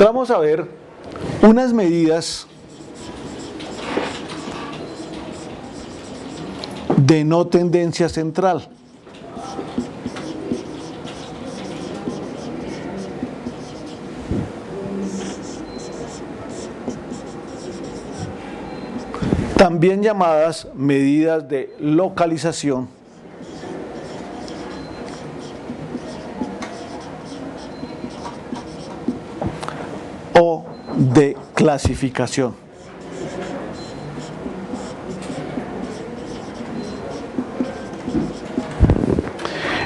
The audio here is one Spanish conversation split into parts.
Entramos a ver unas medidas de no tendencia central. También llamadas medidas de localización o de clasificación.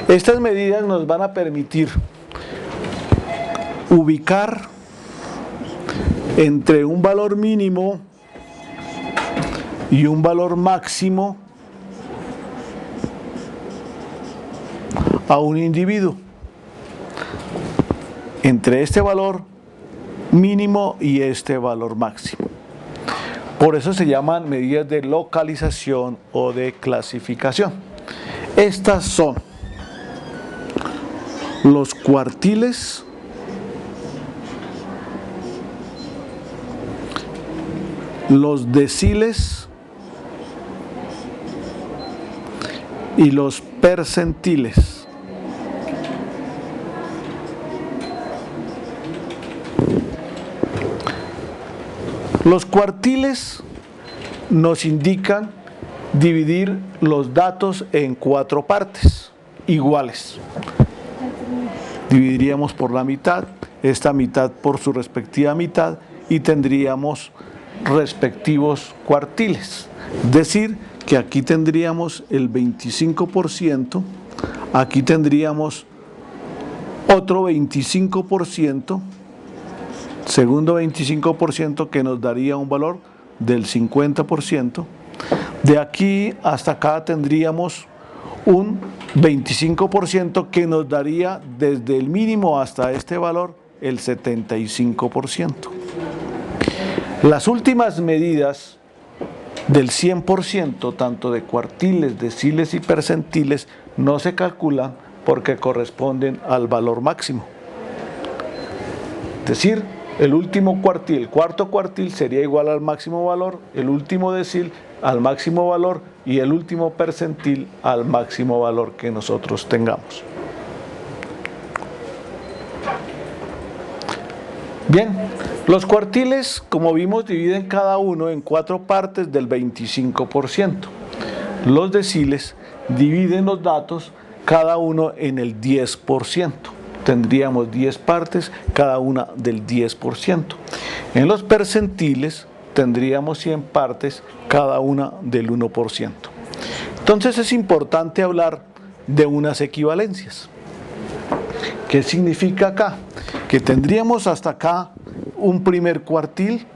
Estas medidas nos van a permitir ubicar entre un valor mínimo y un valor máximo a un individuo, entre este valor mínimo y este valor máximo. Por eso se llaman medidas de localización o de clasificación. Estas son los cuartiles, los deciles y los percentiles. Los cuartiles nos indican dividir los datos en 4 partes iguales. Dividiríamos por la mitad, esta mitad por su respectiva mitad y tendríamos respectivos cuartiles. Es decir, que aquí tendríamos el 25%, aquí tendríamos otro 25%, segundo 25% que nos daría un valor del 50%. De aquí hasta acá tendríamos un 25% que nos daría desde el mínimo hasta este valor el 75%. Las últimas medidas del 100%, tanto de cuartiles, deciles y percentiles, no se calculan porque corresponden al valor máximo. Es decir, el último cuartil, el cuarto cuartil sería igual al máximo valor, el último decil al máximo valor y el último percentil al máximo valor que nosotros tengamos. Bien, los cuartiles, como vimos, dividen cada uno en 4 partes del 25%. Los deciles dividen los datos cada uno en el 10%. Tendríamos 10 partes, cada una del 10%. En los percentiles tendríamos 100 partes, cada una del 1%. Entonces es importante hablar de unas equivalencias. ¿Qué significa acá? Que tendríamos hasta acá un primer cuartil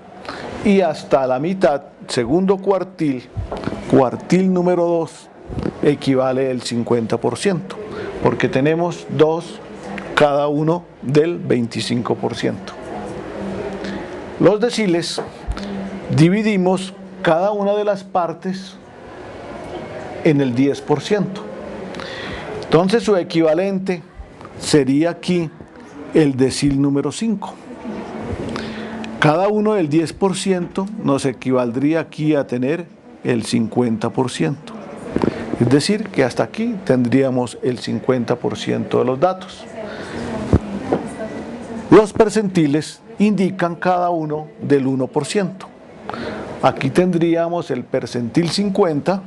y hasta la mitad, segundo cuartil, cuartil número 2, equivale el 50%, porque tenemos 2 cada uno del 25%. Los deciles dividimos cada una de las partes en el 10%. Entonces su equivalente sería aquí el decil número 5. Cada uno del 10% nos equivaldría aquí a tener el 50%. Es decir, que hasta aquí tendríamos el 50% de los datos. Los percentiles indican cada uno del 1%. Aquí tendríamos el percentil 50,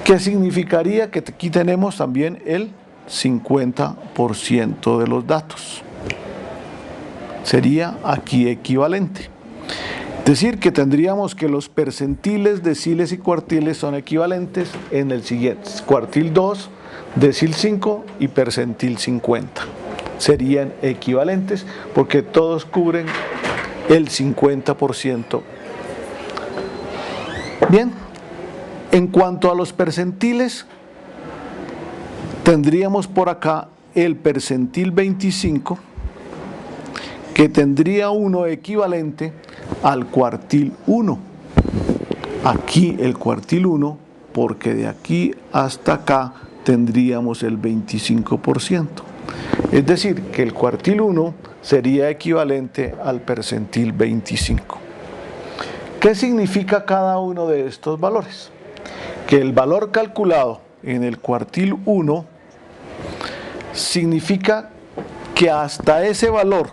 que significaría que aquí tenemos también el 50% de los datos. Sería aquí equivalente. Es decir, que tendríamos que los percentiles, deciles y cuartiles son equivalentes en el siguiente: cuartil 2, decil 5 y percentil 50. Serían equivalentes porque todos cubren el 50%. Bien, en cuanto a los percentiles, tendríamos por acá el percentil 25, que tendría uno equivalente al cuartil 1. Aquí el cuartil 1, porque de aquí hasta acá tendríamos el 25%. Es decir, que el cuartil 1 sería equivalente al percentil 25. ¿Qué significa cada uno de estos valores? Que el valor calculado en el cuartil 1 significa que hasta ese valor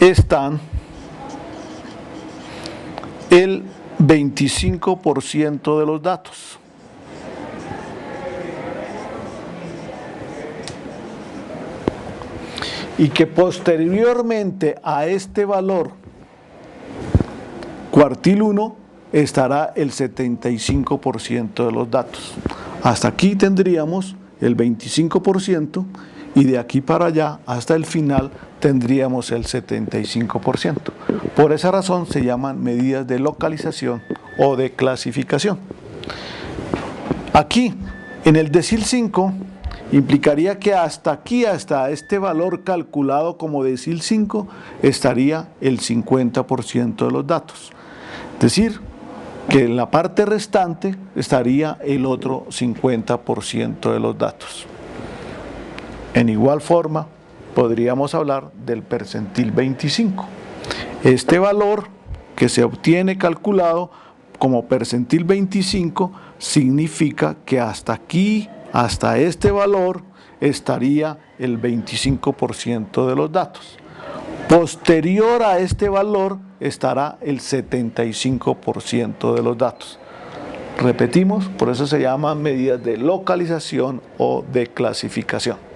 están el 25% de los datos. Y que posteriormente a este valor cuartil 1 estará el 75% de los datos. Hasta aquí tendríamos el 25% y de aquí para allá hasta el final tendríamos el 75%. Por esa razón se llaman medidas de localización o de clasificación. Aquí, en el decil 5, implicaría que hasta aquí, hasta este valor calculado como decil 5, estaría el 50% de los datos. Es decir, que en la parte restante estaría el otro 50% de los datos. En igual forma, podríamos hablar del percentil 25. Este valor que se obtiene calculado como percentil 25 significa que hasta aquí, hasta este valor, estaría el 25% de los datos. Posterior a este valor estará el 75% de los datos. Repetimos, por eso se llaman medidas de localización o de clasificación.